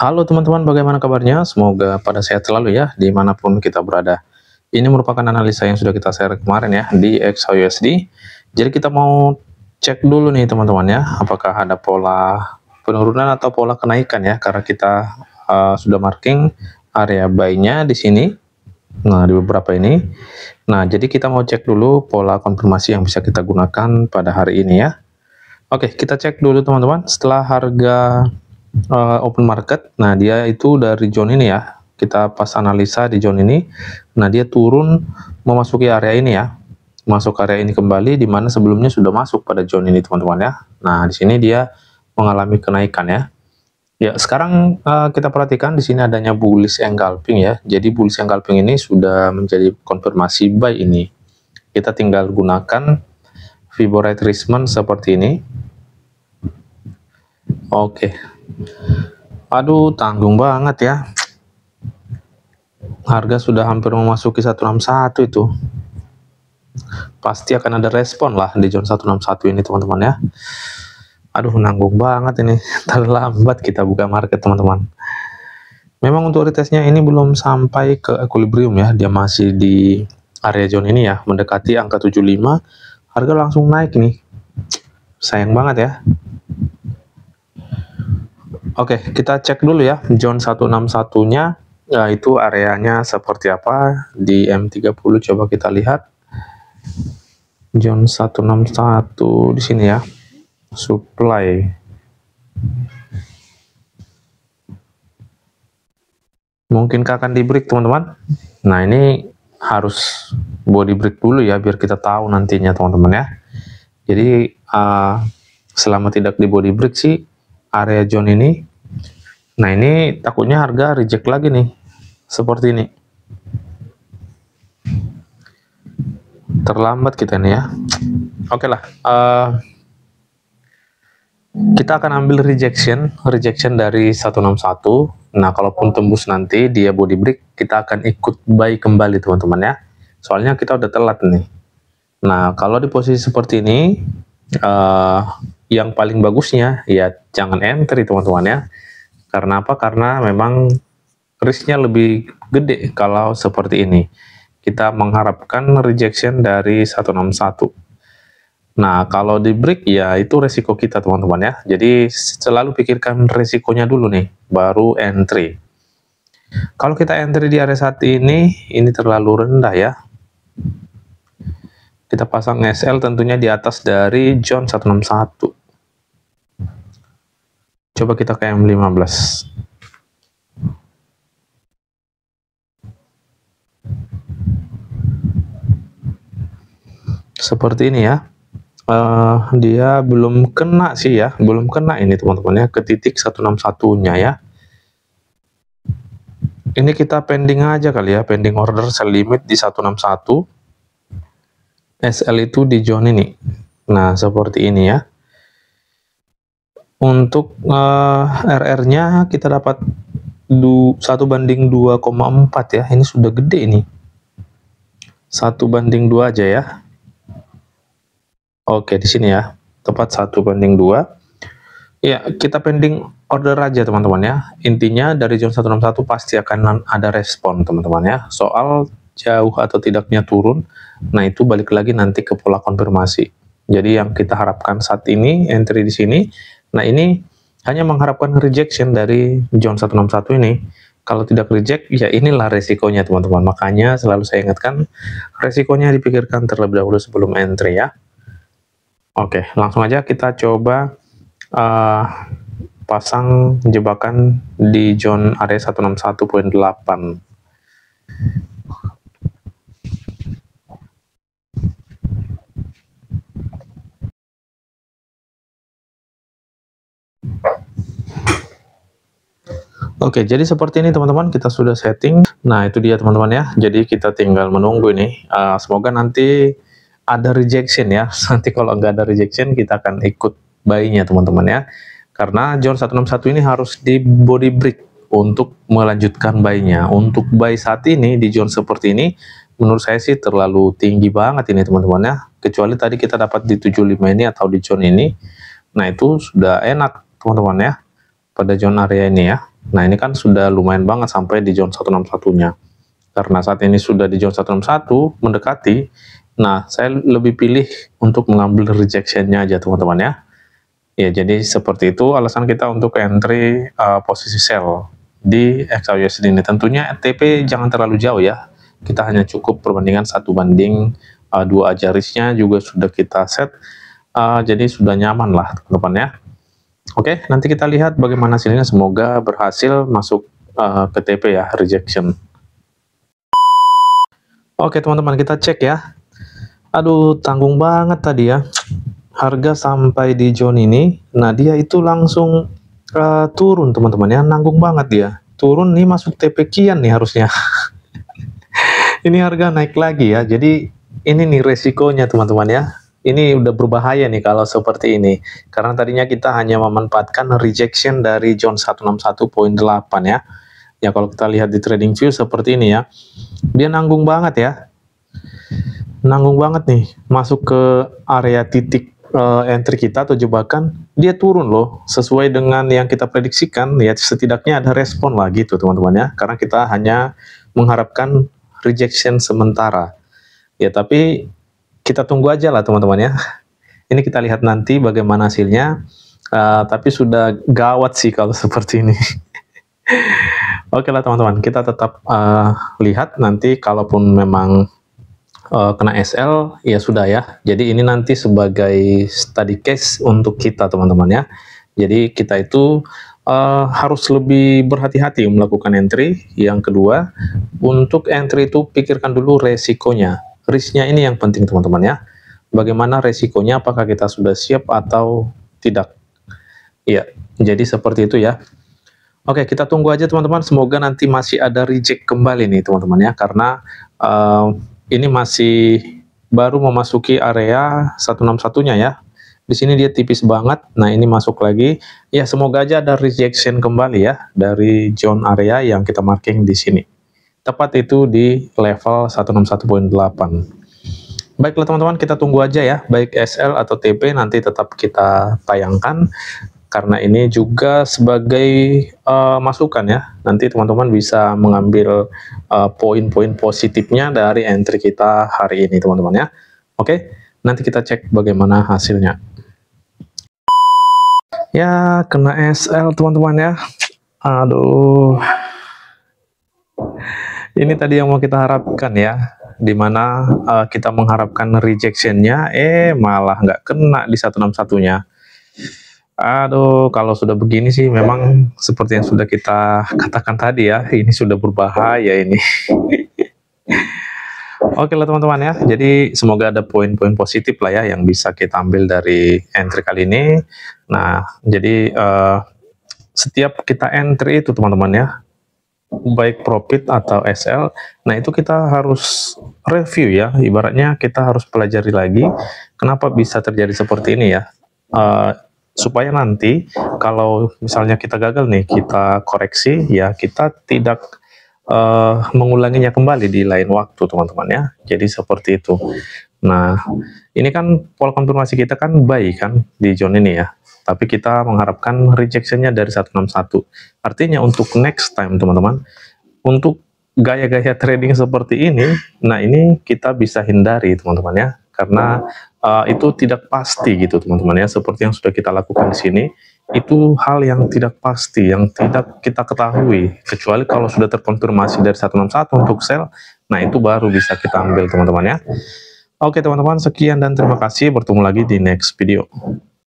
Halo teman-teman, bagaimana kabarnya? Semoga pada sehat selalu ya, dimanapun kita berada. Ini merupakan analisa yang sudah kita share kemarin ya, di XAUSD. Jadi kita mau cek dulu nih teman-teman ya, apakah ada pola penurunan atau pola kenaikan ya, karena kita sudah marking area buy-nya di sini. Nah, di beberapa ini. Nah, jadi kita mau cek dulu pola konfirmasi yang bisa kita gunakan pada hari ini ya. Oke, kita cek dulu teman-teman, setelah harga open market, nah dia itu dari zone ini ya, kita pas analisa di zone ini, nah dia turun memasuki area ini ya, masuk area ini kembali, di mana sebelumnya sudah masuk pada zone ini teman-teman ya. Nah di sini dia mengalami kenaikan ya. Ya sekarang kita perhatikan di sini adanya bullish engulfing ya, jadi bullish engulfing ini sudah menjadi konfirmasi buy ini. Kita tinggal gunakan Fibonacci retracement seperti ini. Oke. Aduh, tanggung banget ya. Harga sudah hampir memasuki 161 itu. Pasti akan ada respon lah di zone 161 ini teman-teman ya. Aduh, nanggung banget ini. Terlambat kita buka market teman-teman. Memang untuk retestnya ini belum sampai ke equilibrium ya. Dia masih di area zone ini ya, mendekati angka 75. Harga langsung naik nih. Sayang banget ya. Oke, kita cek dulu ya, zone 161-nya, ya itu areanya seperti apa, di M30 coba kita lihat, zone 161 di sini ya, supply. Mungkinkah akan di break teman-teman? Nah ini harus body break dulu ya, biar kita tahu nantinya teman-teman ya. Jadi selama tidak di body break sih, area zone ini, nah ini takutnya harga reject lagi nih, seperti ini. Terlambat kita nih ya. Oke lah, kita akan ambil rejection dari 161. Nah kalaupun tembus nanti dia body break, kita akan ikut buy kembali teman-teman ya, soalnya kita udah telat nih. Nah kalau di posisi seperti ini, yang paling bagusnya ya jangan entry teman-teman ya. Karena apa? Karena memang risknya lebih gede kalau seperti ini. Kita mengharapkan rejection dari 161. Nah kalau di break ya itu resiko kita teman-teman ya. Jadi selalu pikirkan resikonya dulu nih, baru entry. Kalau kita entry di area saat ini terlalu rendah ya. Kita pasang SL tentunya di atas dari zone 161. Coba kita ke M15. Seperti ini ya. Dia belum kena sih ya, belum kena ini teman-teman ya, ke titik 161-nya ya. Ini kita pending aja kali ya, pending order sell limit di 161. SL itu di zone ini. Nah, seperti ini ya. Untuk RR-nya kita dapat 1/2,4 ya. Ini sudah gede ini. 1/2 aja ya. Oke, di sini ya. Tepat 1/2. Ya, kita pending order aja teman-teman ya. Intinya dari zone 161 pasti akan ada respon teman-teman ya. Soal jauh atau tidaknya turun, nah itu balik lagi nanti ke pola konfirmasi. Jadi yang kita harapkan saat ini entry di sini. Nah ini hanya mengharapkan rejection dari zone 161 ini. Kalau tidak reject, ya inilah resikonya teman-teman. Makanya selalu saya ingatkan, resikonya dipikirkan terlebih dahulu sebelum entry ya. Oke, langsung aja kita coba pasang jebakan di zone area 161.8. Oke, jadi seperti ini teman-teman, kita sudah setting. Nah, itu dia teman-teman ya. Jadi kita tinggal menunggu ini. Semoga nanti ada rejection ya. Nanti kalau nggak ada rejection, kita akan ikut buy-nya teman-teman ya. Karena zone 161 ini harus di body break untuk melanjutkan buy-nya. Untuk buy saat ini di zone seperti ini, menurut saya sih terlalu tinggi banget ini teman-teman ya. Kecuali tadi kita dapat di 75 ini atau di zone ini. Nah, itu sudah enak teman-teman ya. pada zone area ini ya. Nah ini kan sudah lumayan banget sampai di zone 161-nya. Karena saat ini sudah di zone 161 mendekati, nah saya lebih pilih untuk mengambil rejection-nya aja teman-teman ya. Ya jadi seperti itu alasan kita untuk entry posisi sell di XAUUSD ini. Tentunya TP jangan terlalu jauh ya. Kita hanya cukup perbandingan 1 banding 2 aja, risknya juga sudah kita set. Jadi sudah nyaman lah teman-teman ya. Oke, nanti kita lihat bagaimana hasilnya. Semoga berhasil masuk ke TP ya, rejection. Oke teman-teman, kita cek ya. Aduh, tanggung banget tadi ya. Harga sampai di zone ini, nah dia itu langsung turun teman-teman ya, nanggung banget dia. Turun nih, masuk TP kian nih harusnya. Ini harga naik lagi ya, jadi ini nih resikonya teman-teman ya. Ini udah berbahaya nih kalau seperti ini. Karena tadinya kita hanya memanfaatkan rejection dari zone 161.8 ya. Ya kalau kita lihat di trading view seperti ini ya. Dia nanggung banget ya. Nanggung banget nih. Masuk ke area titik entry kita atau jebakan. Dia turun loh. Sesuai dengan yang kita prediksikan. Ya setidaknya ada respon lah gitu teman-teman ya. Karena kita hanya mengharapkan rejection sementara. Ya tapi kita tunggu aja lah teman-teman ya. Ini kita lihat nanti bagaimana hasilnya. Tapi sudah gawat sih kalau seperti ini. Oke lah teman-teman, kita tetap lihat nanti kalaupun memang kena SL ya sudah ya. Jadi ini nanti sebagai study case untuk kita teman-teman ya. Jadi kita itu harus lebih berhati-hati melakukan entry. Yang kedua, untuk entry itu pikirkan dulu resikonya. Risknya ini yang penting teman-teman ya. Bagaimana resikonya, apakah kita sudah siap atau tidak. Ya, jadi seperti itu ya. Oke, kita tunggu aja teman-teman. Semoga nanti masih ada reject kembali nih teman-teman ya. Karena ini masih baru memasuki area 161-nya ya. Di sini dia tipis banget. Nah ini masuk lagi. Ya semoga aja ada rejection kembali ya. Dari zone area yang kita marking di sini. Tepat itu di level 161.8. Baiklah teman-teman, kita tunggu aja ya, baik SL atau TP nanti tetap kita tayangkan, karena ini juga sebagai masukan ya, nanti teman-teman bisa mengambil poin-poin positifnya dari entry kita hari ini teman-teman ya. Oke, nanti kita cek bagaimana hasilnya. Ya, kena SL teman-teman ya. Aduh. Ini tadi yang mau kita harapkan ya, dimana kita mengharapkan rejectionnya, malah nggak kena di 161-nya. Aduh, kalau sudah begini sih memang seperti yang sudah kita katakan tadi ya, ini sudah berbahaya ini. Oke lah teman-teman ya, jadi semoga ada poin-poin positif lah ya yang bisa kita ambil dari entry kali ini. Nah, jadi setiap kita entry itu teman-teman ya, baik profit atau SL, nah itu kita harus review ya, ibaratnya kita harus pelajari lagi kenapa bisa terjadi seperti ini ya, supaya nanti kalau misalnya kita gagal nih, kita koreksi ya, kita tidak mengulanginya kembali di lain waktu teman-teman ya. Jadi seperti itu. Nah ini kan pola konfirmasi kita kan baik kan di zone ini ya, tapi kita mengharapkan rejectionnya dari 161. Artinya untuk next time teman-teman, untuk gaya-gaya trading seperti ini, nah ini kita bisa hindari teman-teman ya, karena itu tidak pasti gitu teman-teman ya, seperti yang sudah kita lakukan di sini, itu hal yang tidak pasti, yang tidak kita ketahui, kecuali kalau sudah terkonfirmasi dari 161 untuk sell, nah itu baru bisa kita ambil teman-teman ya. Oke teman-teman, sekian dan terima kasih, bertemu lagi di next video.